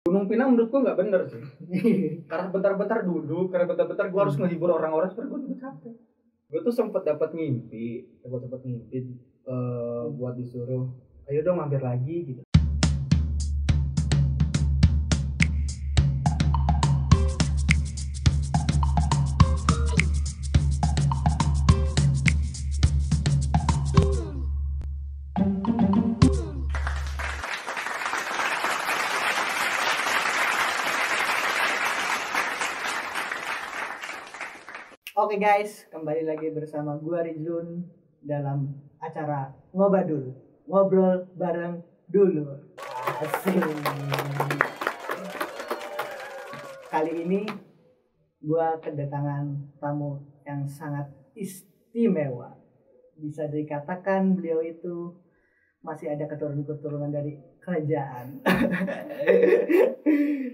Gunung Pinang menurutku nggak bener sih. Karena bentar-bentar duduk, karena bentar-bentar gue harus ngehibur orang-orang, sebenarnya gue juga capek. Gue tuh sempat dapat ngimpi buat disuruh, ayo dong mampir lagi gitu. Oke guys, kembali lagi bersama gua Rizun dalam acara Ngobadul, ngobrol bareng dulu. Asik. Kali ini gua kedatangan tamu yang sangat istimewa. Bisa dikatakan beliau itu masih ada keturunan dari kerajaan.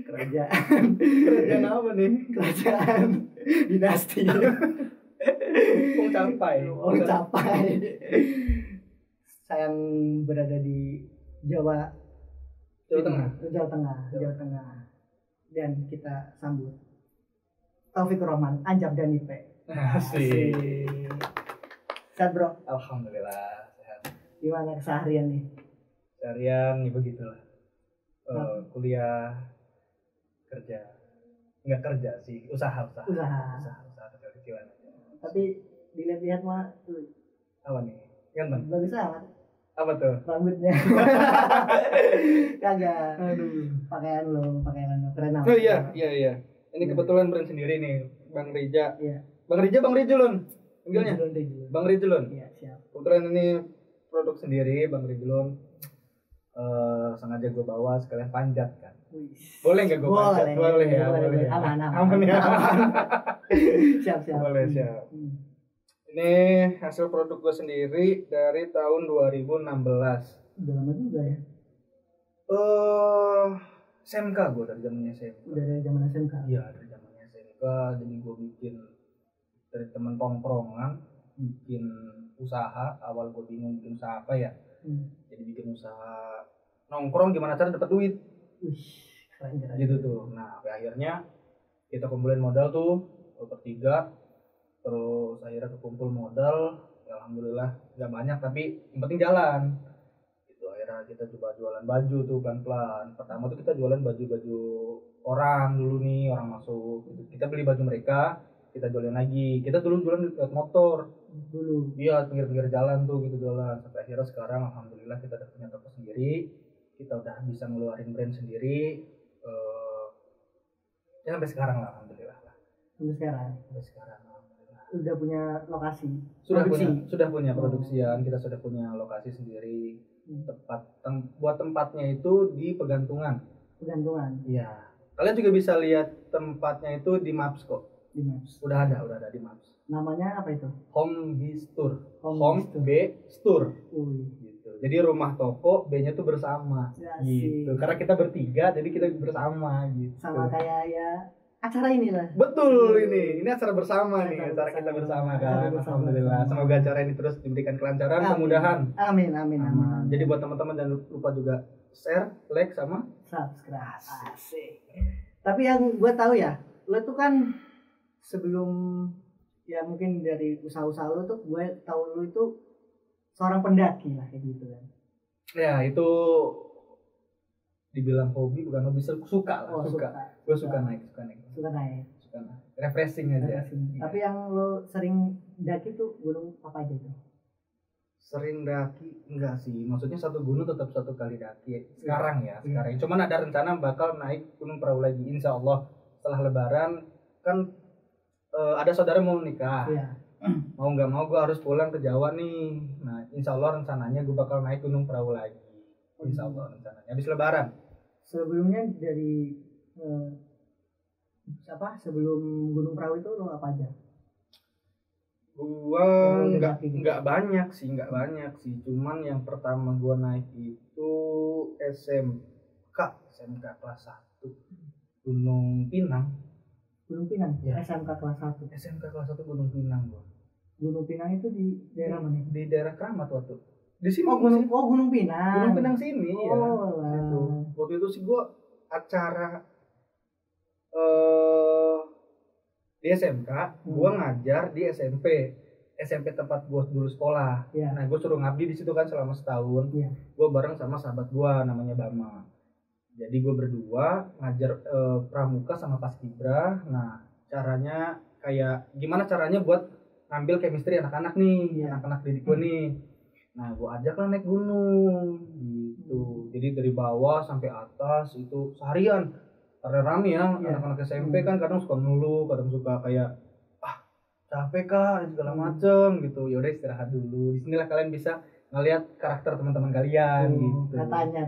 Kerajaan apa nih? Kerajaan dinasti. Capai. Saya berada di Jawa Tengah. Dan kita sambut Taufik Rohman, Anjab dan Ipe. Asik. Sehat bro? Alhamdulillah sehat. Gimana keseharian nih? Seharian ya begitulah. Kuliah, kerja. Nggak kerja sih, usaha kecil-kecilan. Tapi dilihat-lihat mah Apa nih? Ganteng. bagus amat Apa tuh? rambutnya. Kagak. Pakaian lo keren amat. Oh iya. Ini kebetulan brand sendiri nih, Bang Rija. Iya. Bang Rijulun. Panggilnya? Rijulun. Bang Rijulun. Iya, siap. Kebetulan ini produk sendiri, Bang Rijulun. Sengaja gue bawa sekalian panjat kan. Boleh nggak gue panjat? Boleh ya. Aman ya. Siap. Boleh, siap. Ini hasil produk gue sendiri dari tahun 2016. Udah lama juga ya. SMK gue dari zamannya SMK. Udah dari zaman SMK. Iya, dari zamannya SMK. Jadi gue bikin dari teman tongkrongan, bikin usaha. Awal gue bingung bikin usaha apa ya. Jadi bikin usaha nongkrong gimana cara dapat duit. Keren. Gitu tuh. Nah, akhirnya kita kumpulin modal tuh bertiga. Terus akhirnya kekumpul modal, ya alhamdulillah nggak banyak tapi yang penting jalan. Itu akhirnya kita coba jualan baju tuh pelan-pelan. Pertama tuh kita jualan baju-baju orang dulu nih, orang masuk. Kita beli baju mereka, kita jualin lagi. Kita dulu jualan lewat motor. Dulu. Iya, pinggir-pinggir jalan tuh gitu jualan. Sampai akhirnya sekarang alhamdulillah kita udah punya toko sendiri. Kita udah bisa ngeluarin brand sendiri. Ya sampai sekarang lah alhamdulillah lah. Sampai sekarang. Udah punya lokasi. Sudah punya produksian, kita sudah punya lokasi sendiri. Buat tempatnya itu di Pegantungan. Iya. Kalian juga bisa lihat tempatnya itu di Maps kok. Di Maps. Udah ada di Maps. Namanya apa itu? Home B Store. Home B Store. Gitu. Jadi rumah toko, B-nya tuh bersama. Gitu. Karena kita bertiga, jadi kita bersama gitu. Sama kayak ya acara inilah. Betul ini acara bersama nih, acara kita bersama kan. Alhamdulillah. Semoga acara ini terus diberikan kelancaran, kemudahan. Amin. Jadi buat teman-teman jangan lupa juga share, like sama subscribe. Asik. Tapi yang gue tahu ya, lo tuh kan sebelum ya mungkin dari usaha-usaha lo tuh gue tahu lo itu seorang pendaki lah kayak gitu kan. Ya itu dibilang hobi bukan hobi, suka. Gue suka naik. Refreshing aja. Tapi yang lo sering daki tuh gunung apa aja tuh? Sering daki enggak sih, maksudnya satu gunung tetap satu kali daki sekarang. Cuman ada rencana bakal naik Gunung Prau lagi insya Allah setelah Lebaran kan. Ada saudara mau nikah. Mau nggak mau gue harus pulang ke Jawa nih. Nah insya Allah rencananya gue bakal naik Gunung Prau lagi insya Allah rencananya habis Lebaran. Sebelumnya dari sebelum Gunung Prau itu lo apa aja? Gua nggak banyak sih. Cuman yang pertama gua naik itu SMK kelas 1 Gunung Pinang ya. SMK kelas 1 Gunung Pinang gua. Gunung Pinang itu di daerah mana? Di daerah Kramat waktu. Di sini. Gunung Pinang. Gunung Pinang sini ya. Waktu itu sih gua acara eh di SMK, gue ngajar di SMP tempat gue dulu sekolah. Nah gue suruh ngabdi di situ kan selama setahun. Gue bareng sama sahabat gue namanya Bama. Jadi gue berdua ngajar pramuka sama paskibra. Nah caranya kayak gimana caranya buat ngambil chemistry anak-anak nih, anak-anak didik gue nih. Nah gue ajak lah naik gunung gitu. Jadi dari bawah sampai atas itu seharian. Karena rame ya, anak-anak SMP kan kadang suka ngeluh, kadang suka kayak capek kak segala macem gitu. Ya udah istirahat dulu. Di sinilah kalian bisa ngelihat karakter teman-teman kalian gitu. Katanya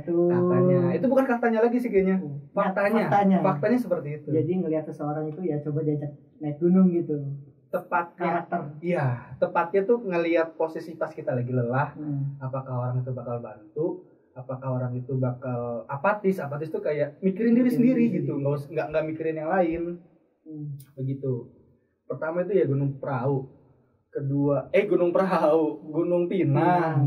itu bukan katanya lagi sih kayaknya. Faktanya seperti itu. Jadi ngelihat seseorang itu ya coba diajak naik gunung gitu. Tepatnya karakter. Iya, tepatnya tuh ngelihat posisi pas kita lagi lelah, apakah orang itu bakal bantu, apakah orang itu bakal apatis tuh kayak mikirin diri sendiri gitu, nggak mikirin yang lain. Begitu. Pertama itu ya Gunung Prau, kedua Gunung Pinang.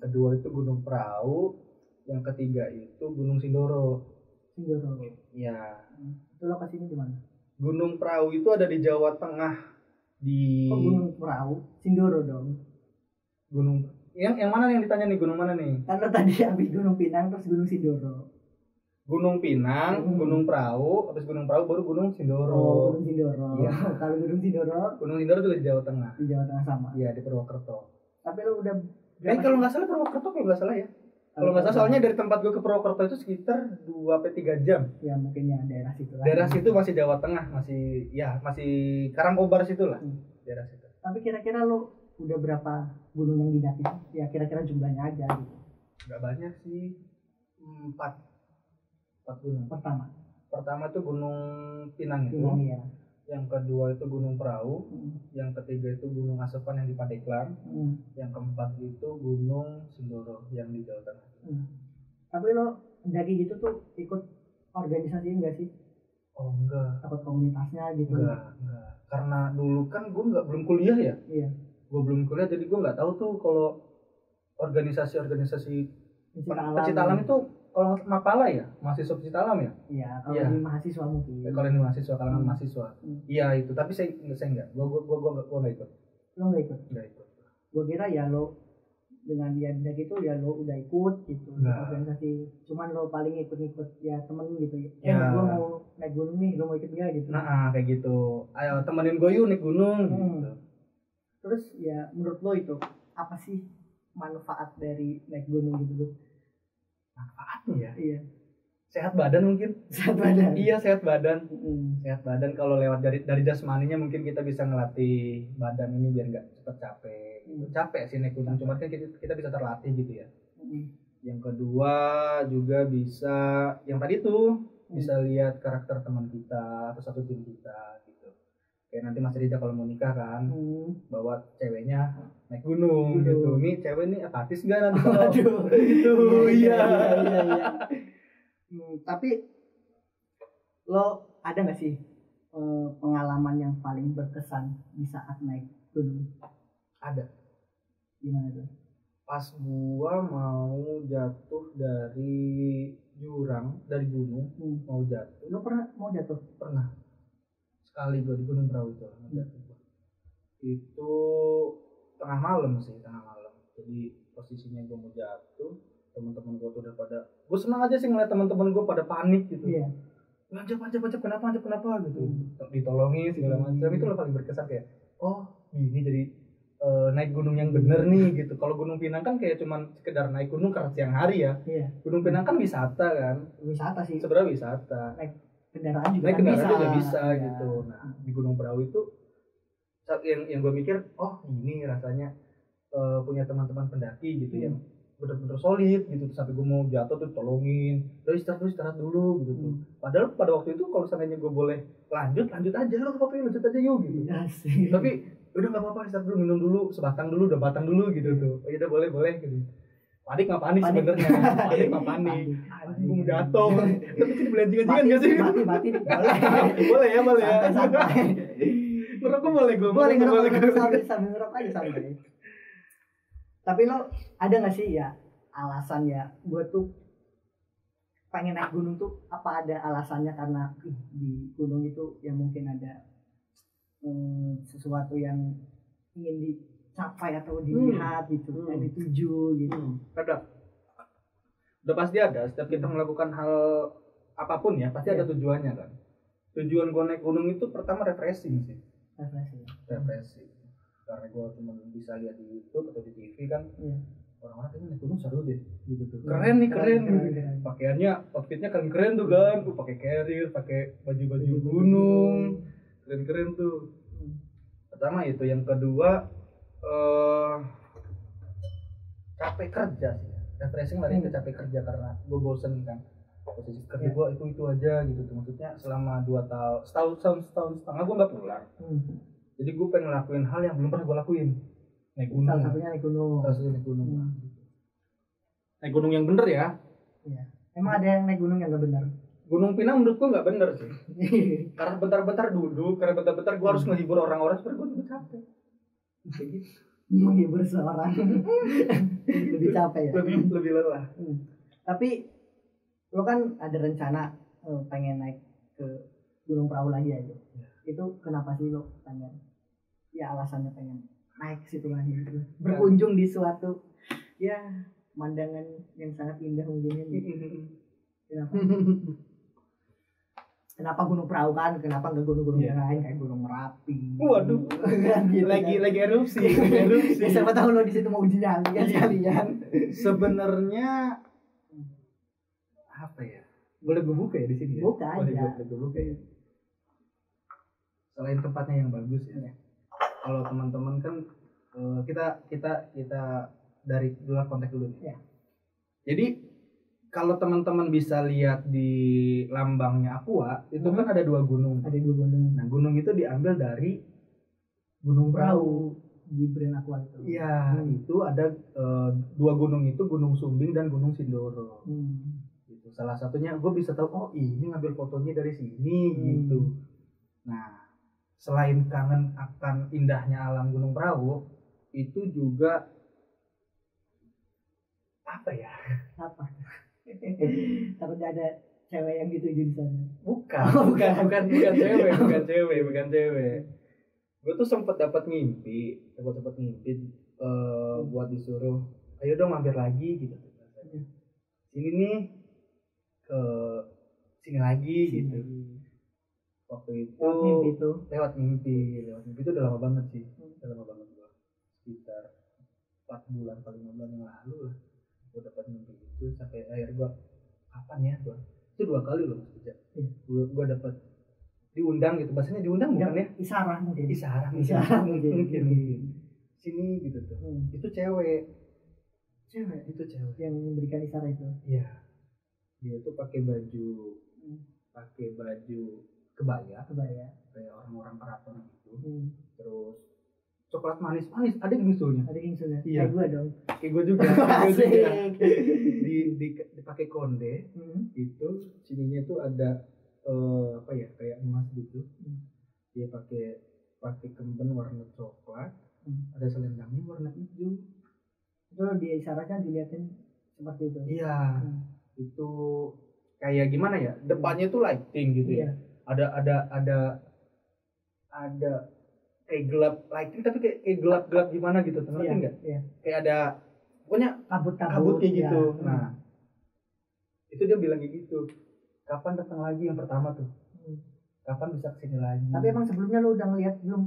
Kedua itu Gunung Prau, yang ketiga itu Gunung Sindoro. Ya. Itu lokasinya di mana? Gunung Prau itu ada di Jawa Tengah di. Gunung Prau, Sindoro dong. Gunung yang mana nih yang ditanya nih, gunung mana nih? Karena tadi habis Gunung Pinang terus Gunung Sindoro. Gunung Pinang, Gunung Prau, habis Gunung Prau baru Gunung Sindoro. Gunung Sindoro. Iya. Kalau Gunung Sindoro juga di Jawa Tengah. Di Jawa Tengah sama. Iya, di Purwokerto. Tapi lu udah kalau nggak salah Purwokerto kalau nggak salah ya. Kalau nggak salah soalnya dari tempat gue ke Purwokerto itu sekitar 2-3 jam. Ya mungkin ya daerah situ lah. Daerah situ masih Jawa Tengah, masih Karangkobar situ lah. Daerah situ. Tapi kira-kira lu udah berapa gunung yang didaki? Ya kira-kira jumlahnya aja gitu. Gak banyak sih. 4 gunung. Pertama itu Gunung Pinang itu. Iya. Yang kedua itu Gunung Prau. Yang ketiga itu Gunung Asepan yang di Pandeglang. Yang keempat itu Gunung Sindoro yang di Jawa Tengah. Tapi lo mendaki gitu tuh ikut organisasi enggak sih? Oh enggak. Takut komunitasnya gitu? Enggak. Karena dulu kan gue belum kuliah ya. Iya. Gue belum kuliah jadi gue nggak tahu tuh kalau organisasi pecinta alam itu kalau Mapala ya, mahasiswa pecinta alam ya? Iya, kalau ini mahasiswa mungkin. Kalau ini mahasiswa, kalangan mahasiswa. Iya itu, tapi saya enggak. Gue enggak ikut. Lo enggak ikut? Enggak ikut. Gue kira ya lo dengan dia gitu ya lo udah ikut gitu organisasi. Cuman lo paling ikut ya temen gitu. Ya. Gue mau naik gunung nih, lo mau ikut gak gitu? Nah kayak gitu. Ayo temenin gue yuk naik gunung. Gitu. Terus ya menurut lo itu apa sih manfaat dari naik gunung gitu? Manfaatnya ya? Iya. Sehat badan mungkin. Sehat badan. Iya sehat badan. Sehat badan kalau lewat dari jasmaninya mungkin kita bisa ngelatih badan ini biar nggak cepet capek. Capek sih naik gunung, cuma kan kita bisa terlatih gitu ya. Yang kedua juga bisa yang tadi tuh bisa lihat karakter teman kita atau satu tim kita gitu. Kayak nanti Mas Riza kalau mau nikah kan bawa ceweknya naik gunung gitu. Nih cewek nih apatis gak nanti kalau gitu. Iya. Tapi lo ada nggak sih pengalaman yang paling berkesan di saat naik gunung? Ada. Gimana tuh? Pas gua mau jatuh dari gunung mau jatuh. Lo pernah mau jatuh? Pernah. Sekali gue di Gunung Prau itu itu tengah malam. Jadi posisinya gue mau jatuh, teman-teman gue tuh udah pada, gue senang aja sih ngeliat teman-teman gue pada panik gitu. Lanjut kenapa gitu. Ditolongin segala macam. Itu lo paling berkesan kayak gini jadi naik gunung yang bener nih gitu. Kalau Gunung Pinang kan kayak cuman sekedar naik gunung karena siang hari ya. Gunung Pinang kan wisata kan. Wisata sih. Sebenarnya wisata. Kendaraan juga bisa gitu. Nah di Gunung Prau itu yang gue mikir ini rasanya punya teman-teman pendaki gitu yang bener-bener solid gitu. Sampai gue mau jatuh tuh tolongin, istirahat dulu gitu tuh. Padahal pada waktu itu kalau seandainya gue boleh lanjut aja, lo apa lanjut aja yuk gitu. Tapi udah nggak apa-apa, istirahat dulu, minum dulu sebatang dulu, 2 batang dulu gitu tuh. Oh iya udah boleh gitu. Panik nggak panik sebenarnya. Panik. Gue mau jatuh. Tapi sih belanjingan nggak sih? Mati. Boleh ya. Santai. Ngerokok boleh gue. Boleh sambil ngerokok aja sampai. Tapi lo ada nggak sih ya alasan ya gue tuh pengen naik gunung tuh apa ada alasannya karena di gunung itu yang mungkin ada sesuatu yang ingin dicapai atau dilihat gitu, yang dituju gitu. Ada. Udah pasti ada. Setiap kita melakukan hal apapun ya, pasti ada tujuannya kan. Tujuan gue naik gunung itu pertama refreshing sih. Refreshing. Karena gue cuma bisa lihat di YouTube atau di TV kan. Orang-orang kayaknya naik gunung seru deh gitu tuh. Keren. Pakaiannya, outfitnya keren tuh kan. Gue pakai carrier, pakai baju gunung. Keren tuh. Pertama itu, yang kedua capek kerja sih. Refreshing lari ke capek kerja karena gue bosen kan. Posisi kerja gue itu aja gitu tuh. Maksudnya selama 2 tahun, setahun setengah gue nggak pulang. Jadi gue pengen ngelakuin hal yang belum pernah gue lakuin. Naik gunung. Salah satunya naik gunung. Naik gunung yang bener ya. Iya. Emang ada yang naik gunung yang nggak bener? Gunung Pinang menurut gue nggak bener sih. Karena bentar-bentar duduk, karena bentar-bentar gue harus menghibur orang-orang, sebenarnya gue juga capek. Kayak gitu. Menghibur seorang lebih capek ya. Lebih lelah. Tapi lo kan ada rencana pengen naik ke Gunung Prau lagi aja. Itu kenapa sih lo pengen? Ya alasannya pengen naik ke situ lagi gitu. Berkunjung di suatu ya pemandangan yang sangat indah mungkin. Kenapa? Kenapa Gunung Prau kan? Kenapa nggak gunung-gunung yang lain kayak Gunung Merapi? Waduh, gitu lagi erupsi. Ya, siapa tahu lo di situ mau uji nyali kan sekalian. Sebenarnya apa ya? Boleh gue buka ya di sini ya? Buka aja. Boleh gue buka ya. Selain tempatnya yang bagus ya. Kalau teman-teman kan kita dari luar konteks dulu nih. Ya. Jadi kalau teman-teman bisa lihat di lambangnya Aqua, itu kan ada 2 gunung. Ada 2 gunung. Nah, gunung itu diambil dari Gunung Prau di brand Aqua itu. Iya, itu ada 2 gunung itu, Gunung Sumbing dan Gunung Sindoro. Gitu. Salah satunya gue bisa tahu, oh ini ngambil fotonya dari sini gitu. Nah, selain kangen akan indahnya alam Gunung Prau, itu juga apa ya? Apa? Takut ada cewek yang dituju di sana. Bukan cewek. Gue tuh sempat dapat ngimpi buat disuruh, ayo dong mampir lagi gitu. Sini nih ke sini lagi gitu. Waktu itu lewat mimpi itu udah lama banget sih. Gue sekitar 4 bulan paling 5 bulan yang lalu lah. Gue dapat mimpi itu sampai akhir gue kapan ya gue itu 2 kali loh Mas Bija. Gue dapat diundang gitu, bahasanya diundang bukan ya? Isarah mungkin sini gitu tuh. Itu cewek yang memberikan isyarat itu. Iya, dia tuh pakai baju kebaya kayak orang-orang keraton gitu. Terus coklat manis ada gingsulnya. Iya. Kayak gue dong. Kayak gue juga. Dipakai konde. Itu sininya tuh ada kayak emas gitu. Dia pakai kemben warna coklat. Ada selendangnya warna hijau. Itu dia isyaratnya dilihatin seperti itu. Iya. Itu kayak gimana ya? Depannya tuh lighting gitu ya. Ada kayak gelap lighting tapi kayak gelap gimana gitu, ngerti nggak? Iya. Kayak ada pokoknya kabut kayak gitu. Nah, itu dia bilang kayak gitu. Kapan datang lagi yang pertama tuh? Kapan bisa kesini lagi? Tapi emang sebelumnya lo udah ngeliat belum?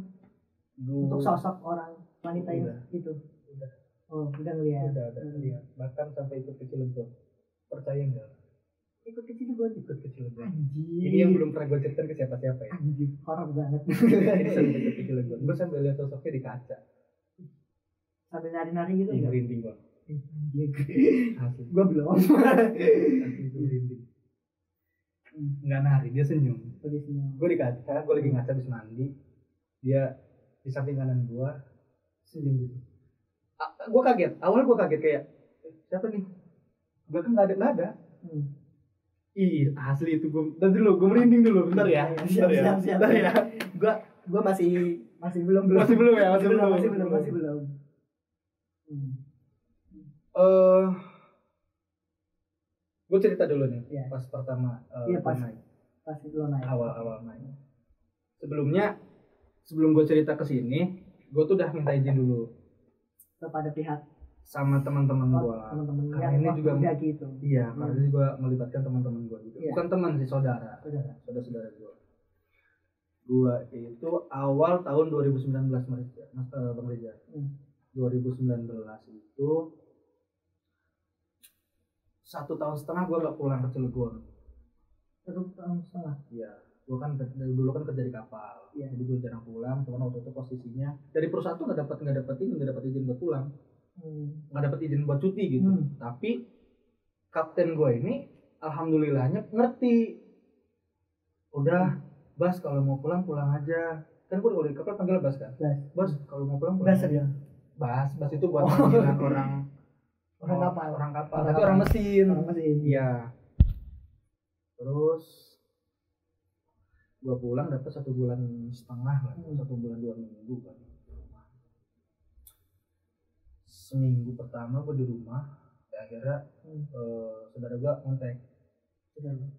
Untuk sosok orang wanita itu? Udah. Oh, udah ngeliat. Udah lihat. Bahkan sampai ikut ke Cilegon. Percaya nggak? Ikut ke Cilegon. Anjir. Ini yang belum pernah gue ceritain ke siapa-siapa ya. Anjir, horor banget. Ini sampai ikut ke Cilegon. Gue sambil lihat sosoknya di kaca. Sambil nari-nari gitu. Iya, merinding bang. Anjir. Asli. Gue belum. Asli itu merinding. Nggak nari, dia senyum. Gue di kaca, gue lagi ngaca habis mandi. Dia di samping kanan gue senyum gitu. Gue kaget. Awalnya gue kaget kayak siapa nih? Belakang nggak ada. Ih, asli itu gue. Nanti dulu, gue merinding dulu. Bentar ya. Siap. Gue masih belum. Masih belum. Gue Gue cerita dulu nih, Iya. pas pertama Iya, gua pas naik. lo naik. Awal naik. Sebelum gue cerita ke sini, gue tuh udah minta izin dulu Kepada pihak sama teman-teman gue. teman-teman Karena yang ini waktu juga mendaki itu. iya, karena ini juga melibatkan teman-teman gue juga. Iya. Bukan teman sih, saudara gue. Gue itu awal tahun 2019 Bang Reza. 2019 itu 1,5 tahun gue gak pulang ke Cilegon. 1,5 tahun. Iya, gue kan dulu kan kerja di kapal. Iya. Jadi gue jarang pulang. Cuman waktu itu posisinya dari perusahaan tuh nggak dapat izin buat pulang, nggak dapat izin buat cuti gitu. Tapi kapten gue ini alhamdulillahnya ngerti. Udah, Bas kalau mau pulang aja. Kan gue kalau di kapal panggil Bas kan. Bas kalau mau pulang Bas aja. Bas itu buat panggilan orang kapal. Tapi orang mesin. Iya. Terus gua pulang dapat 1,5 bulan lah, 1 bulan 2 minggu kan. Seminggu pertama gua di rumah, akhirnya saudara gua kontak.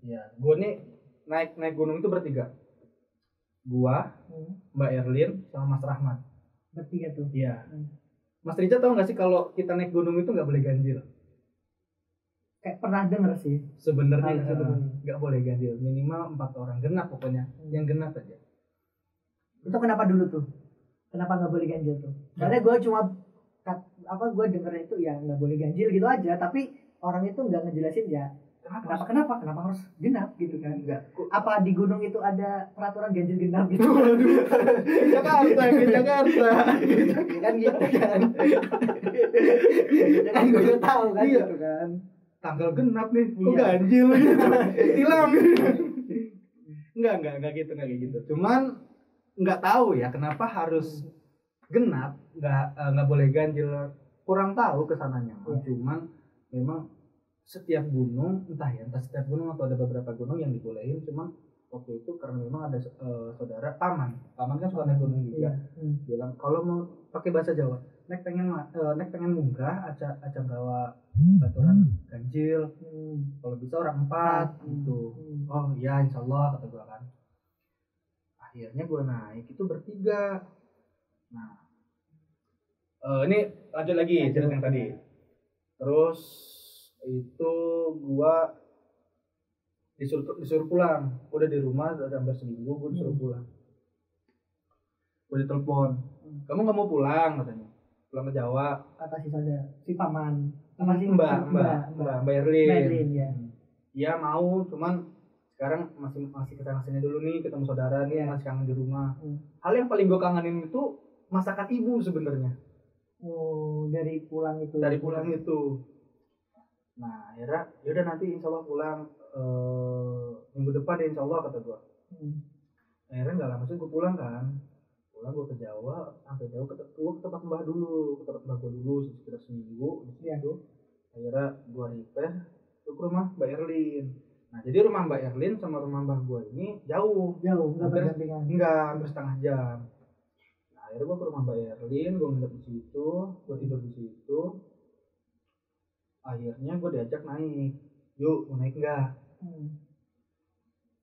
Iya, gua nih naik gunung itu bertiga. Gua, Mbak Erlin sama Mas Rahmat. Bertiga tuh. Iya. Mas Rica tahu nggak sih kalau kita naik gunung itu nggak boleh ganjil? Kayak pernah denger sih. Sebenarnya nggak boleh ganjil, minimal 4 orang, genap pokoknya, yang genap aja. Itu kenapa dulu tuh? Kenapa nggak boleh ganjil tuh? Soalnya gue cuma gue denger itu ya nggak boleh ganjil gitu aja, tapi orang itu nggak ngejelasin ya. Kenapa harus genap gitu kan? Enggak. Apa di gunung itu ada peraturan ganjil genap gitu? Jakarta. Kan gitu kan. Ya kan gue tahu kan iya. gitu kan. Tanggal genap nih, kok ganjil gitu. Tilang. Enggak gitu. Cuman nggak tahu ya kenapa harus genap, nggak boleh ganjil. Kurang tahu kesananya. Cuman memang setiap gunung, entah setiap gunung atau ada beberapa gunung yang dibolehin, cuman waktu itu karena memang ada saudara paman kan suka naik gunung juga, bilang kalau mau pakai bahasa Jawa, nek pengen munggah aja gawa aturan ganjil, kalau bisa orang 4 gitu. Oh iya insyaallah kata gua kan. Akhirnya gua naik itu bertiga. Nah ini lanjut lagi cerita yang tadi. Terus itu gua disuruh pulang. Udah di rumah udah hampir seminggu, gua disuruh pulang. Gua ditelepon, kamu nggak mau pulang katanya, pulang ke Jawa. Kata si saudara, si paman, Mbak Erlin. Ya. Iya mau, cuman sekarang masih kesana sini dulu nih, ketemu saudara nih, masih kangen di rumah. Hal yang paling gua kangenin itu masakan ibu sebenarnya. Dari pulang itu. Nah akhirnya yaudah nanti insyaallah pulang minggu depan deh insyaallah kata gua. Akhirnya nggak lama sih gua pulang gua ke Jawa, sampai Jawa ke tempat mbah dulu, sekitar seminggu di situ. Akhirnya gua repair ke rumah Mbak Erlin. Nah jadi rumah Mbak Erlin sama rumah mbah gua ini jauh nggak berdampingan. Hampir setengah jam. Nah akhirnya gua ke rumah Mbak Erlin, gua nginep di situ, gua tidur di situ. Akhirnya gue diajak naik, yuk mau naik nggak?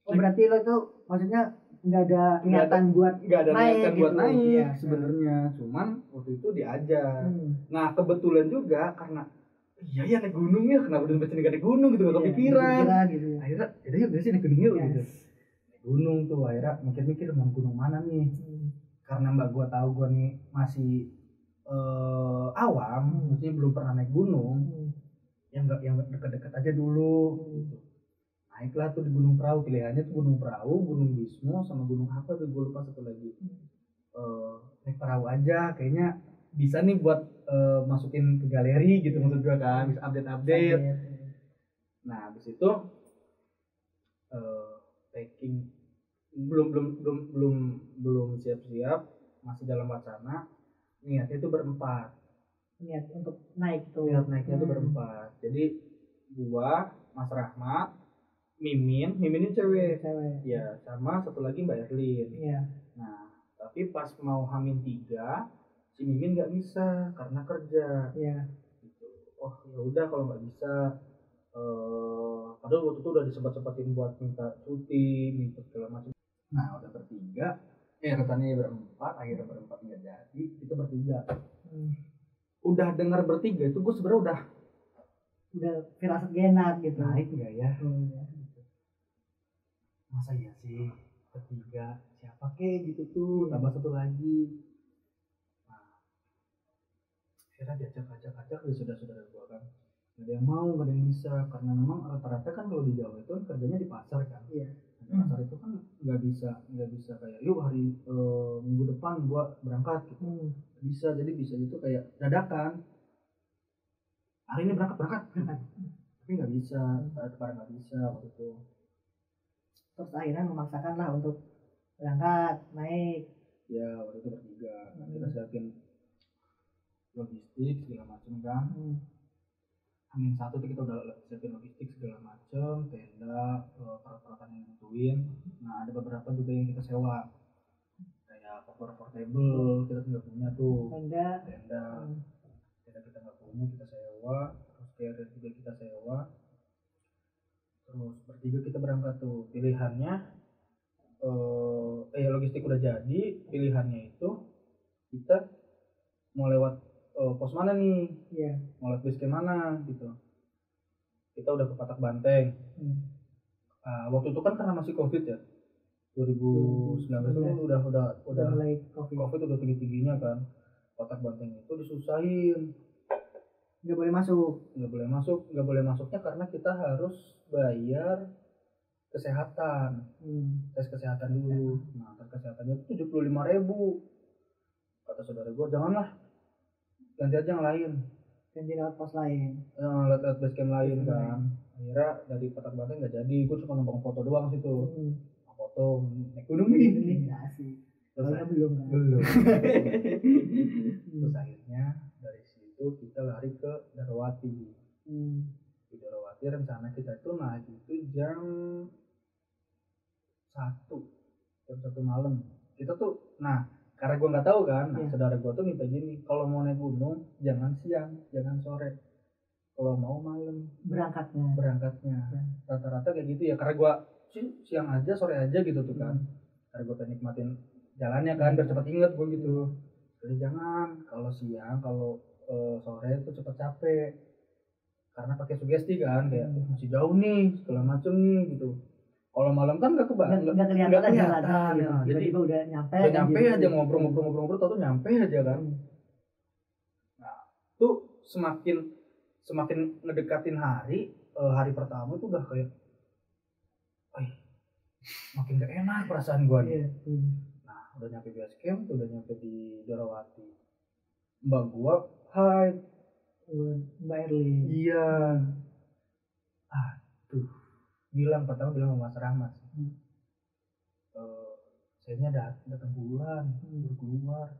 Berarti lo tuh maksudnya nggak ada niatan buat naik sebenarnya, cuman waktu itu diajak. Nah kebetulan juga karena iya naik gunung ya, kenapa udah baca naik gunung gitu, nggak kepikiran. Gitu. Akhirnya yuk sih naik gunung yuk gitu. Naik gunung tuh akhirnya mikir mau gunung mana nih? Karena mbak gue tahu gue nih masih awam, maksudnya belum pernah naik gunung. Yang dekat-dekat aja dulu gitu. Naiklah tuh di Gunung Perahu, pilihannya tuh Gunung Perahu, Gunung Bismo, sama gunung apa tuh gue lupa satu lagi. Naik perahu aja kayaknya bisa nih buat masukin ke galeri gitu, maksud gue kan, bisa update. Nah habis itu packing belum siap-siap, masih dalam wacana. Niatnya itu berempat. Niat untuk naiknya tuh berempat. Jadi gua, Mas Rahmat, Mimin ini cewek. Ya, sama satu lagi Mbak Erlin. Iya. Nah, tapi pas mau H-3 si Mimin nggak bisa karena kerja. Iya. Gitu. Oh ya udah kalau nggak bisa Padahal waktu itu udah disempat-sempatin buat minta cuti, minta segala macam. Nah udah bertiga, rencananya berempat, akhirnya berempat nggak jadi, kita bertiga. Udah dengar bertiga itu gue sebenarnya udah firasat genak gitu. Naik nggak ya? Masa iya sih bertiga, siapa kek gitu tuh, tambah satu lagi. Nah akhirnya diajak ya saudara-saudara gue kan, nggak ada yang mau, nggak ada yang bisa, karena memang rata-rata kan kalau di Jawa itu kerjanya di pasar kan. Iya. Di pasar itu kan nggak bisa kayak yuk hari minggu depan gua berangkat gitu. Bisa, jadi bisa itu kayak dadakan, hari ini berangkat tapi nggak bisa, pada nggak bisa waktu itu. Terus akhirnya memaksakan lah untuk berangkat naik. Ya waktu itu bertiga, kita siapin logistik segala macam kan. Amin satu tuh kita udah siapin logistik segala macam, tenda, peralatan yang dibutuhin. Nah ada beberapa juga yang kita sewa, kayak portable kita nggak punya tuh. Tenda kita nggak punya, kita sewa. Terus carrier juga kita sewa. Terus bertiga kita berangkat tuh. Pilihannya logistik udah jadi, pilihannya itu kita mau lewat pos mana nih? Iya. Mau lewat base camp mana gitu. Kita udah ke Patak Banteng. Waktu itu kan karena masih COVID ya. 2019 itu udah mulai COVID udah tinggi-tingginya kan. Patak Banteng itu disusahin. Nggak boleh masuknya karena kita harus bayar kesehatan. Tes kesehatan dulu. Nah, tes kesehatannya itu 75.000. Kata saudara gue, janganlah, ganti aja yang lain, ganti lewat pos lain, lewat base camp lain kan. Akhirnya dari Patak Banteng nggak jadi, gue cuma numpang foto doang situ. Foto naik gunung nih. Asik. Terus belum. Terus akhirnya dari situ kita lari ke Darawati. Di Darawati rencana kita itu naik itu jam 1 malam. Kita tuh, karena gue nggak tahu kan, saudara gue tuh minta gini, kalau mau naik gunung jangan siang, jangan sore, kalau mau malam berangkatnya. Rata-rata kayak gitu ya, karena gue siang aja sore aja gitu tuh kan, karena gue pengen nikmatin jalannya kan, biar cepet inget gue gitu. Jadi jangan, kalau siang, kalau sore itu cepet capek, karena pakai sugesti kan, kayak masih jauh nih, segala macem nih gitu. Kalau malam kan nggak kelihatan gitu. Jadi udah nyampe aja, ngobrol tuh nyampe aja kan. Nah tuh semakin ngedekatin hari pertama itu udah kayak makin gak enak perasaan gua nih. Nah udah nyampe base camp, udah nyampe di Darawati, mbak gua Mbak Erlin. Iya. Pertama bilang sama Mas Rahmat. Sayangnya datang bulan, baru keluar.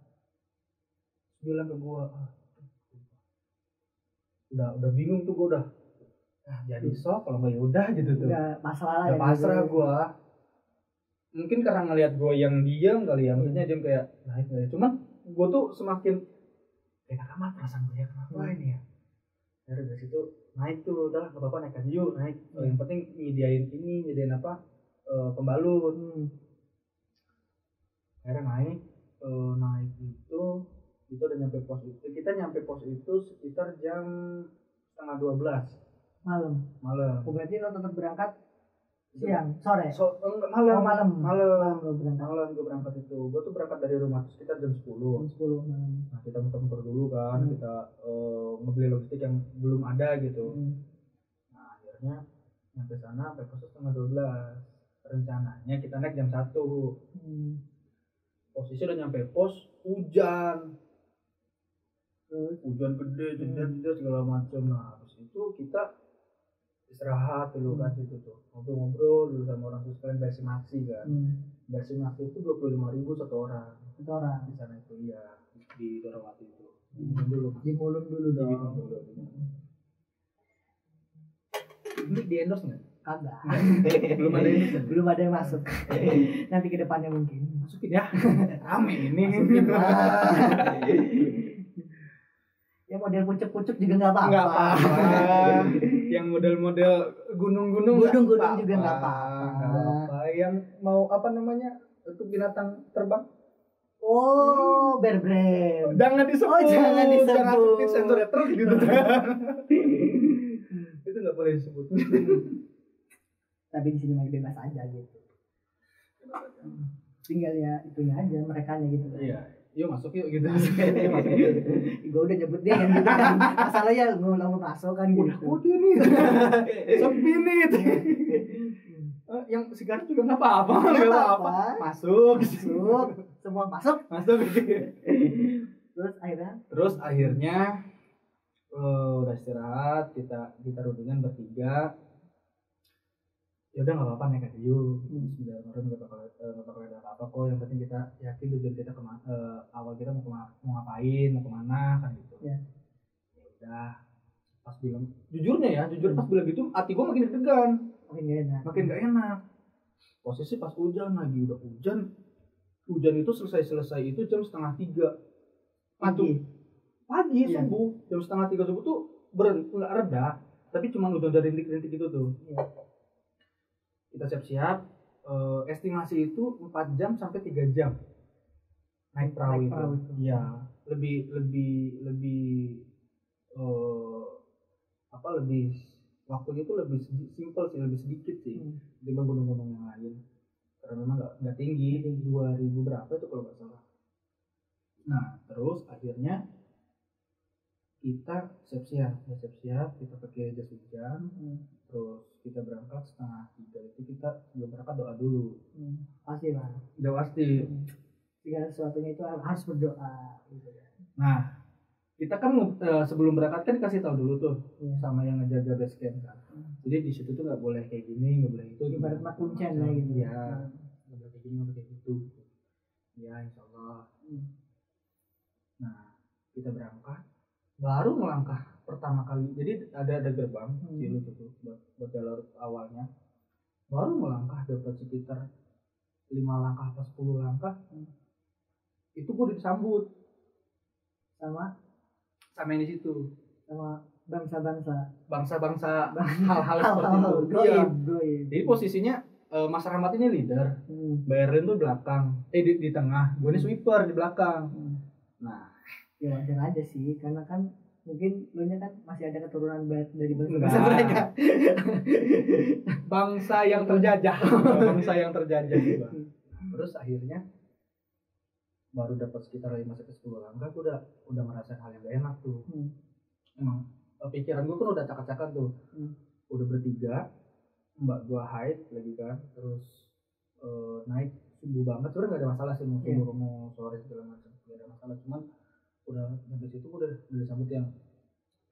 Bilang ke gua, udah bingung tuh gua udah. Jadi sok kalau nggak yaudah gitu tuh. Udah pasrah gua. Mungkin karena ngelihat gua yang diam kali ya, maksudnya diam kayak naik. Cuman gua tuh semakin enak amat perasaan gua ya, kenapa ini ya. Dari situ naik tuh, udah nggak apa-apa naik aja yuk, naik. Yang penting nyediain apa, pembalut. Akhirnya naik itu udah nyampe pos itu. Kita nyampe pos itu sekitar jam 11:30 malam. Berarti lo tetap berangkat siang, sore? Malam gue berangkat itu. Gue tuh berangkat dari rumah sekitar jam 10 malam. Nah kita muter-muter dulu kan, kita ngebeli logistik yang belum ada gitu. Nah akhirnya nyampe sana sampai pos 11:30. Rencananya kita naik jam 1. Posisi udah nyampe pos, hujan gede, jeda segala macam. Nah habis itu kita istirahat dulu kan situ tuh, ngobrol dulu sama orang tua sekalian, bersimaksi kan. Bersimaksi itu 25.000 satu orang di sana itu ya, di Darawati itu. Dimulung dulu dong. Ini di endorse nggak? Kagak. Belum ada yang masuk. Nanti ke depannya mungkin. Masukin ya. Rame ini. Yang model pucuk-pucuk juga nggak apa-apa. Nggak apa-apa. Yang model-model gunung-gunung Gunung-gunung juga nggak apa-apa. Nggak apa-apa. Yang mau apa namanya untuk binatang terbang? Oh, bear brand. Jangan disebut. Oh, jangan disebut. Jangan sebutin sensornya terus gitu. Itu nggak boleh disebut. Tapi di sini masih bebas aja gitu. Tinggal ya itunya aja, merekanya gitu. Iya. Yuk masuk yuk gitu. Gue udah nyebut dia kan gitu kan. Masalahnya ngulang masuk kan gitu. Udah kode nih. Sepi nih. Yang sigaret juga nggak apa-apa. Nggak apa-apa. Masuk. Semua masuk. Terus akhirnya udah istirahat, kita rundingan bertiga. Ya udah nggak apa-apa, naik aja yuk. Bismillahirrahmanirrahim, nggak bakal ada apa-apa kok. Yang penting kita yakin tujuan kita awal kita mau ngapain, mau kemana kan gitu. Ya udah, pas bilang jujur pas bilang gitu hati gue makin deg-degan, makin gak enak. Posisi pas hujan lagi, udah hujan itu selesai itu jam 2:30 pagi ya. Subuh jam 2:30 subuh tuh nggak reda, tapi cuma udah rintik-rintik gitu tuh. Ya. Kita siap-siap, estimasi itu 4 jam sampai 3 jam naik perahu itu. Iya, lebih waktunya itu lebih simpel sih, lebih sedikit sih dibanding gunung-gunung yang lain. Karena memang nggak tinggi, 2000 berapa itu kalau nggak salah. Nah, terus akhirnya kita siap-siap, kita pakai jas hujan, terus kita berangkat 2:30 itu kita sebelum berangkat doa dulu. Pasti lah. Udah pasti. Segala sesuatunya itu harus berdoa. Gitu. Nah, kita kan sebelum berangkat kan dikasih tahu dulu tuh sama yang ngejaga base camp kan. Jadi di situ tuh nggak boleh kayak gini, nggak boleh itu. Ibarat makuncen lah gitu. Ya, nggak boleh kayak gini, nggak boleh kayak gitu. Ya, insyaallah. Nah, kita berangkat. Baru melangkah pertama kali, jadi ada gerbang kecil itu tuh buat jalur awalnya. Baru melangkah dapat sekitar 5 langkah atau 10 langkah, itu gue disambut sama yang di situ, sama bangsa hal-hal seperti itu. Goib. Jadi posisinya Mas Rahmat ini leader, Bayern tuh belakang, di tengah, gue ini sweeper di belakang. Nah, ya wajar aja sih, karena kan mungkin lu nya kan masih ada keturunan dari bangsa mereka. Bangsa yang terjajah juga. Terus akhirnya baru dapat sekitar 5-10 langkah, gue udah ngerasain hal yang gak enak tuh. Emang pikiran gue kan udah cakap-cakap tuh. Udah bertiga, mbak gue haid lagi kan, terus naik subuh banget. Sebenarnya gak ada masalah sih, mau subuh mau sore segala macam, gak ada masalah. Cuman udah sampai situ udah disambut yang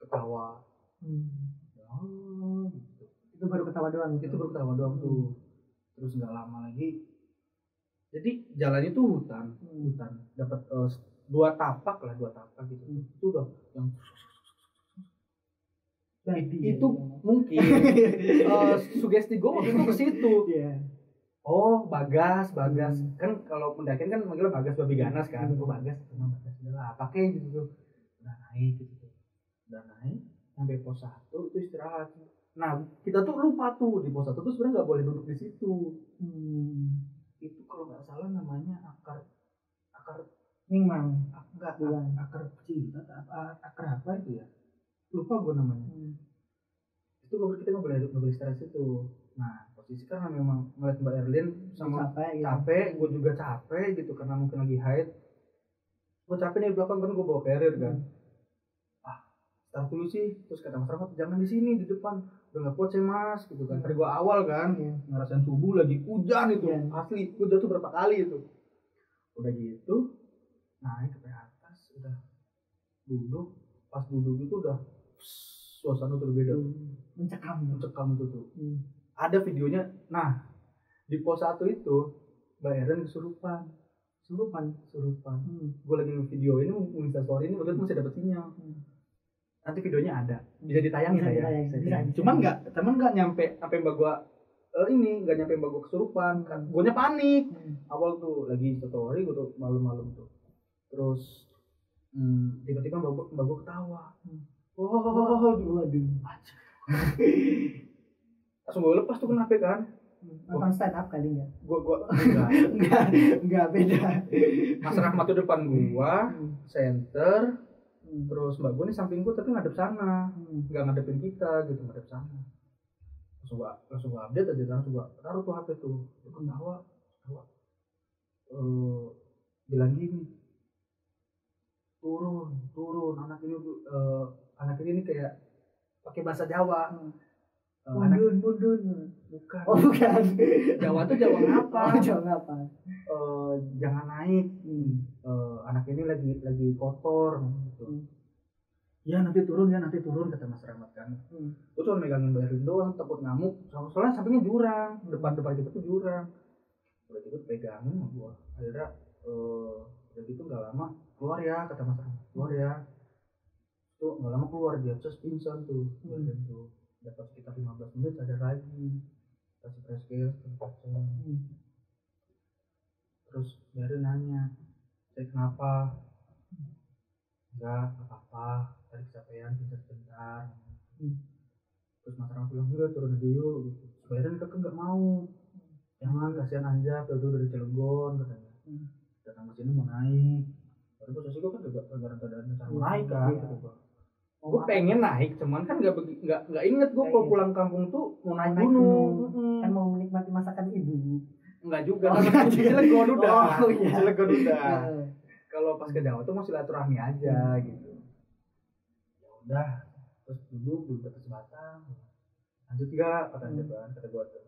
ketawa. Gitu. Itu baru ketawa doang tuh. Terus nggak lama lagi, jadi jalannya tuh hutan dapat 2 tapak gitu. Itu udah yang itu mungkin sugesti gue waktu itu ke situ. Oh, Bagas kan kalau pendakian kan manggilnya Bagas babi ganas kan. Oh, Bagas udahlah pakai gitu tuh. Udah naik sampai pos 1 itu istirahat. Nah, kita tuh lupa tuh di pos 1 tuh sebenarnya nggak boleh duduk di situ. Itu kalau nggak salah namanya akar mingmang. Akar cinta, akar apa itu ya? Lupa gue namanya. Itu kita nggak boleh istirahat situ. Nah, posisi karena memang ngeliat Mbak Erlin sama capek, gue juga capek gitu karena mungkin lagi haid. Gue capek nih di belakang kan, gue bawa carrier kan. Start dulu sih, terus kata Mas Rahmat jangan di sini, di depan udah nggak kuat saya Mas gitu kan. Dari gue awal kan ngerasain subuh lagi hujan itu asli, gue jatuh berapa kali itu. Udah gitu naik ke atas, udah duduk, pas duduk itu udah suasana tuh berbeda tuh, mencekam itu tuh. Ada videonya. Nah, di pos 1 itu Mbak Erin kesurupan. Gue lagi video ini mau Insta story ini, waktu itu masih dapat sinyal. Nanti videonya ada, bisa ditayangin ya. Cuman nggak nyampe mbak gue nggak nyampe mbak gue kesurupan. Gue nya panik awal tuh lagi story gue tuh malam-malam tuh. Terus Tiba-tiba mbak gua ketawa. Waduh. Langsung gue lepas tuh kenapa kan? Nonton stand up kali enggak? Gua enggak beda. Mas Rahmat tuh depan gua, center, terus mbak gua nih samping gua tapi ngadep sana, nggak ngadepin kita gitu, ngadep sana. Langsung gua update aja, langsung gua taruh tuh HP tuh, ketawa, bilang gini, turun, anak ini nih kayak pakai bahasa Jawa. Bundun. Bukan. Oh, bukan. Jawa tuh Jawa ngapa? Jawa ngapa? Jangan naik. Anak ini lagi kotor gitu. Ya nanti turun kata Mas Rahmat kan. Gue cuma megangin Mbak Erin doang, takut ngamuk. Soalnya sampingnya jurang, depan kita tuh jurang. Udah gitu pegangin sama gua. Akhirnya udah gitu nggak lama keluar ya kata Mas Rahmat. Keluar ya. Tuh nggak lama keluar dia terus pingsan tuh. Tuh dapat sekitar 15 menit ada lagi. Kasih press care, terus Mbak nanya, saya kenapa? Enggak apa-apa, tadi kecapean sebentar. Terus Mas Rahmat bilang enggak turun aja yuk gitu. Mbak keke nggak mau, jangan kasihan Anja, dulu dari Cilegon katanya. Datang ke sini mau naik, tapi posisi gue kan juga keadaan mau naik kan, gitu. Gue pengen naik, cuman kan nggak inget gue kalau pulang kampung tuh mau naik gunung. Kan mau menikmati masakan ibu. Enggak juga, kan Cilegon udah. Cilegon udah. Iya. Kalau pas ke Jawa tuh mau silaturahmi aja gitu. Ya udah, terus duduk atas batang. Lanjut enggak? Kata gue tuh.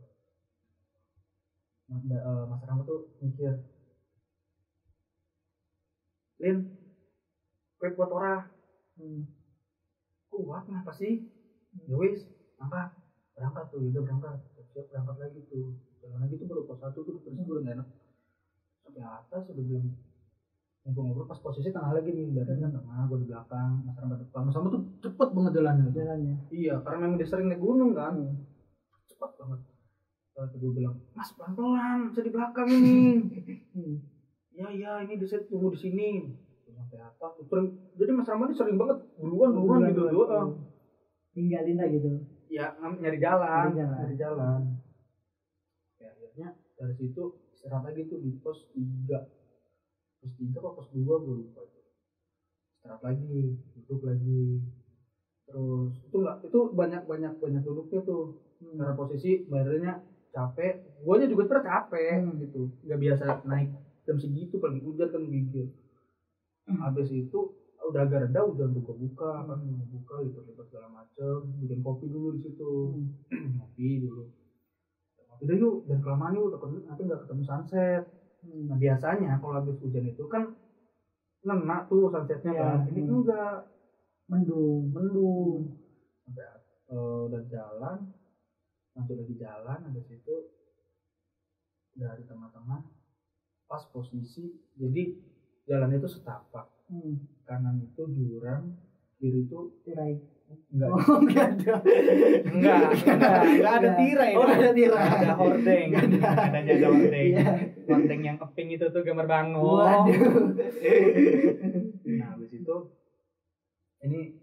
Mas Rahmat tuh mikir, Lin, kue buat orang. Kuat kenapa sih? Ya wis, berangkat tuh, udah berangkat. Siap berangkat lagi tuh. Jalan lagi tuh baru pos 1 tuh, terus gue udah enak. Sampai atas udah belum ngobrol pas posisi tengah lagi nih, badannya tengah, gue di belakang, Mas Rahmat depan. Mas Rahmat tuh cepet banget jalannya. Iya, karena memang dia sering naik gunung kan. Cepet banget. Lalu gue bilang, Mas pelan-pelan, saya di belakang ini. Iya, ini tunggu di sini. Sampai atas, jadi Mas Rahmat ini sering banget duluan gitu doang. Tinggalin lah gitu. Ya, nyari jalan. Ya, akhirnya dari situ istirahat lagi tuh di pos 3 apa pos 2 gue lupa. Istirahat lagi, duduk lagi. Terus itu banyak duduknya tuh. Karena posisi badannya capek, guanya juga sebenarnya capek gitu. Enggak biasa naik jam segitu pagi hujan kan gigil. Habis itu udah agak reda, udah buka lipat segala macem, bikin kopi dulu di situ. Ngopi dulu. Udah yuk, dan kelamaan yuk, nanti nggak ketemu sunset. Nah biasanya kalau habis hujan itu kan ngena tuh sunsetnya kan. Ini enggak, mendung. Sampai udah jalan, lanjut lagi jalan, habis itu dari tengah-tengah pas posisi, jadi jalan itu setapak. Kanan itu jurang, kiri itu tirai. Enggak ada tirai. Ada hordeng. Ada hordeng. Hordeng yang keping itu tuh gambar bangau. Waduh. Nah, habis itu ini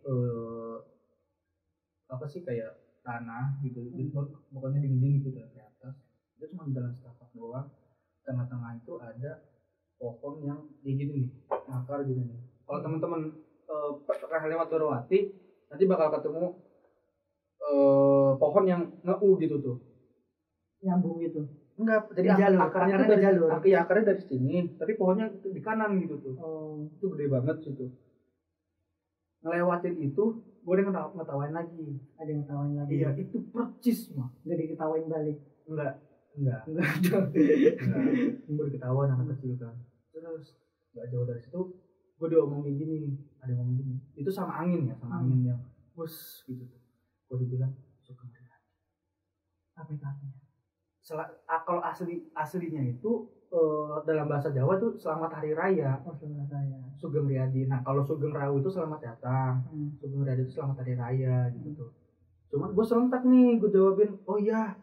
apa sih kayak tanah gitu. Jadi pokoknya dinding gitu dari atas. Itu cuma jalan setapak doang. Tengah-tengah itu ada pohon yang kayak gini nih, akar gini nih. Kalau teman-teman pernah lewat Dorowati, nanti bakal ketemu pohon yang ngeu gitu tuh. Nyambung gitu. Enggak, jadi akarnya dari jalur. Akarnya dari sini, tapi pohonnya di kanan gitu tuh. Itu gede banget situ. Ngelewatin itu, gue udah ngetawain lagi. Ada yang ngetawain lagi. Iya, itu percis mah. Enggak diketawain balik. Enggak. Gue diketawain anak kecil kan. Terus enggak jauh dari situ, gue diomongin gini, ada yang ngomong gini. Itu sama angin angin yang bus gitu tuh. Gue dibilang suka meriah. Apa itu artinya? Kalau aslinya itu dalam bahasa Jawa tuh selamat hari raya. Selamat raya. Sugeng Riyadi. Nah kalau Sugeng Rawu itu selamat datang. Sugeng Riyadi itu selamat hari raya gitu tuh. Cuman gue serentak nih, gue jawabin, oh iya,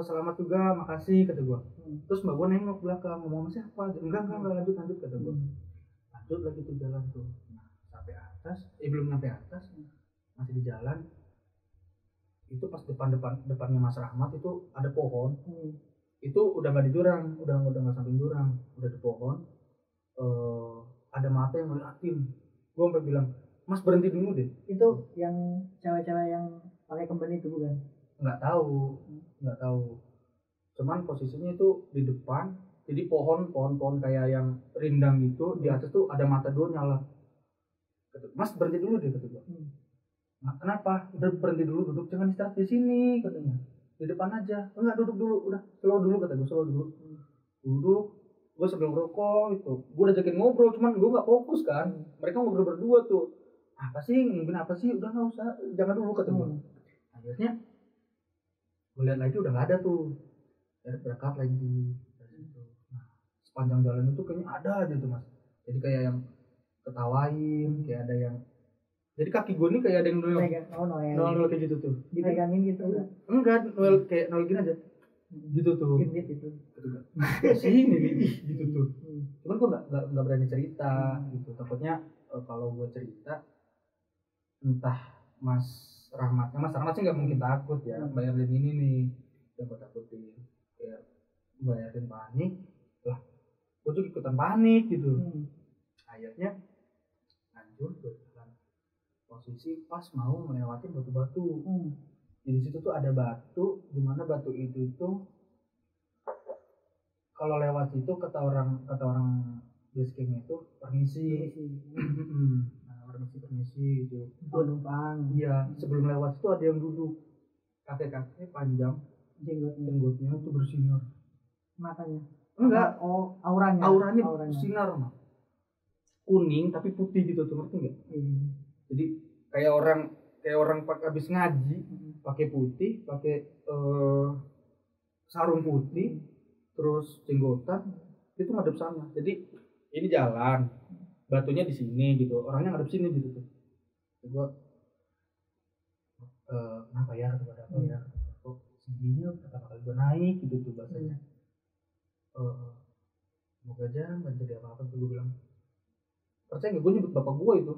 selamat juga, makasih kata gue. Terus mbak gue nengok belakang, ngomong siapa? Enggak lanjut kata gue. lanjut lagi tuh jalan tuh. Nah, sampai atas, belum sampai atas, masih di jalan. Itu pas depannya Mas Rahmat itu ada pohon. Itu udah nggak di jurang, udah nggak samping jurang, udah di pohon. Ada mata yang ngeliatin. Gue sampai bilang, Mas berhenti dulu deh. Itu yang cewek-cewek yang pakai kemben itu bukan? Nggak tahu. Cuman posisinya itu di depan, jadi pohon kayak yang rindang gitu. Di atas tuh ada mata dua nyala. Mas berhenti dulu deh, kata gue. Nah, kenapa? Udah berhenti dulu, duduk, jangan istirahat di sini, katanya. Di depan aja. Enggak, duduk dulu, udah slow dulu, kata gue, slow dulu. Duduk, gue sambil ngerokok itu. Gue udah ajakin ngobrol, cuman gue nggak fokus kan. Mereka ngobrol berdua tuh. Apa sih, ngomongin apa sih? Udah nggak usah, jangan dulu, kata gue. Akhirnya gue lihat lagi udah nggak ada tuh. Berangkat lagi. Nah, sepanjang jalan itu kayaknya ada aja tuh, Mas. Jadi kayak yang ketawain, kayak ada yang, jadi kaki gue nih kayak ada yang noel kayak gitu tuh. Dipegangin gitu enggak, noel kayak noel gini aja. Gitu tuh. Gitu. Sini nih, gitu tuh. Cuman gue nggak berani cerita gitu. Takutnya kalau gue cerita, entah Mas Rahmat sih nggak mungkin takut ya, bayarin ini nih yang gue takutin, kayak bayarin panik lah, gue tuh ikutan panik gitu. Akhirnya lanjut gue jalan, posisi pas mau melewati batu-batu. Di situ tuh ada batu, dimana batu itu tuh kalau lewat situ kata orang base campnya itu permisi. Permisi gitu. Numpang. Iya, sebelum lewat itu ada yang duduk. Kakek-kakek panjang, jenggotnya itu bersinar. Matanya? Enggak. Auranya bersinar, mah. Kuning tapi putih gitu tuh, ngerti enggak? Jadi kayak orang habis ngaji, pakai putih, pakai sarung putih, terus jenggotan, itu ngadep sana. Jadi ini jalan, batunya di sini gitu, orangnya ngadep sini gitu tuh. Gue kenapa ya, kata apa ya, kok sendirinya pertama kali gue naik gitu tuh bahasanya. Semoga aja nggak jadi apa-apa. Gue bilang, percaya nggak, gue nyebut bapak gue itu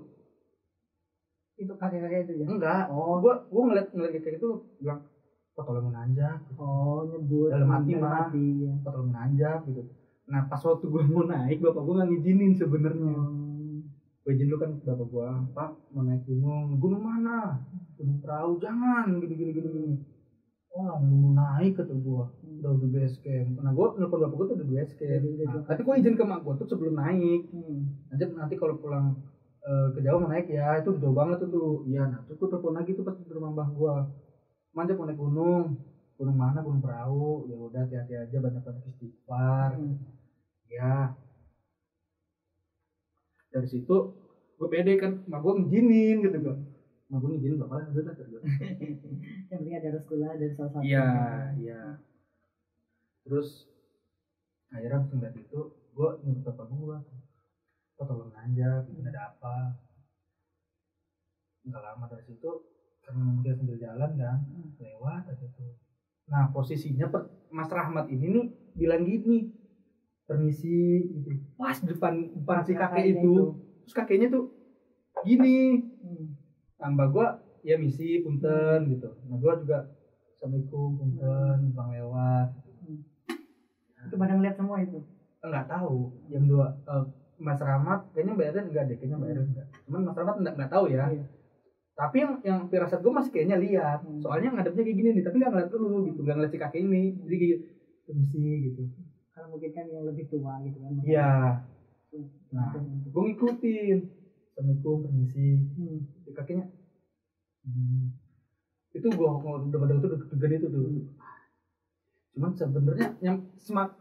kakek-kakek itu ya? Enggak, gue ngeliat kayak gitu, bilang, kok tolongin aja gitu. Nyebut dalam hati mah ya. Kok tolongin aja gitu. Nah pas waktu gue mau naik, bapak gue nggak ngizinin sebenarnya. Gue izin dulu kan bapak gue, Pak mau naik gunung mana? Gunung Perahu, jangan gini. Oh mau naik, kata gue, udah di base camp. Nah gue nelfon bapak gue tuh udah di base camp. Nah, tapi gue izin ke mak gue tuh sebelum naik. Nanti kalau pulang ke Jawa mau naik ya, itu jauh banget tuh. Iya, nah terus gue telepon lagi tuh pas di rumah mbah gue, Manjak mau naik gunung mana? Gunung Perahu. Ya udah, hati-hati aja, banyak-banyak istighfar. Ya dari situ gue pede kan, mak gue ngizinin gitu gue. Mak gue ngizinin bapak udah gitu. Yang penting ada sekolah dan salah satu. Iya. Terus akhirnya abis ngeliat itu, gue nyebut bapak gue, kok tolong aja, bikin ada apa. Nggak lama dari situ, karena dia sambil jalan kan, lewat aja tuh. Nah posisinya Mas Rahmat ini nih bilang gini, permisi gitu, pas depan si kakek itu. Terus kakeknya tuh gini, tambah gue ya misi punten gitu. Nah gue juga assalamualaikum punten, bang lewat. Itu pada ngeliat semua itu? Enggak tahu, yang dua Mas Rahmat kayaknya bayarin enggak deh, cuman Mas Rahmat enggak tahu ya. Tapi yang firasat gue masih kayaknya lihat, soalnya ngadepnya kayak gini nih, tapi nggak ngeliat dulu gitu, nggak ngeliat si kakek ini, jadi kayak permisi gitu. Karena mungkin kan yang lebih tua gitu kan. Iya. Nah, gue ngikutin, assalamualaikum, permisi. Si kakeknya, itu gue udah tuh deg-degan itu tuh. Cuman sebenarnya yang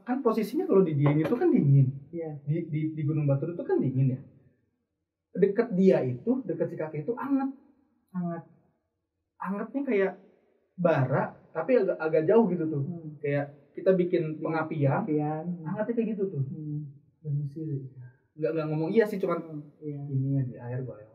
kan posisinya kalau di Dieng itu kan dingin. Iya. Di Gunung Batur itu kan dingin ya. Dekat dia itu, dekat si kakek itu angetnya kayak bara, tapi agak jauh gitu tuh. Kayak kita bikin pengapian. Angetnya kayak gitu tuh. Permisi. Enggak ngomong iya sih, cuman ini ya di air gue lewat.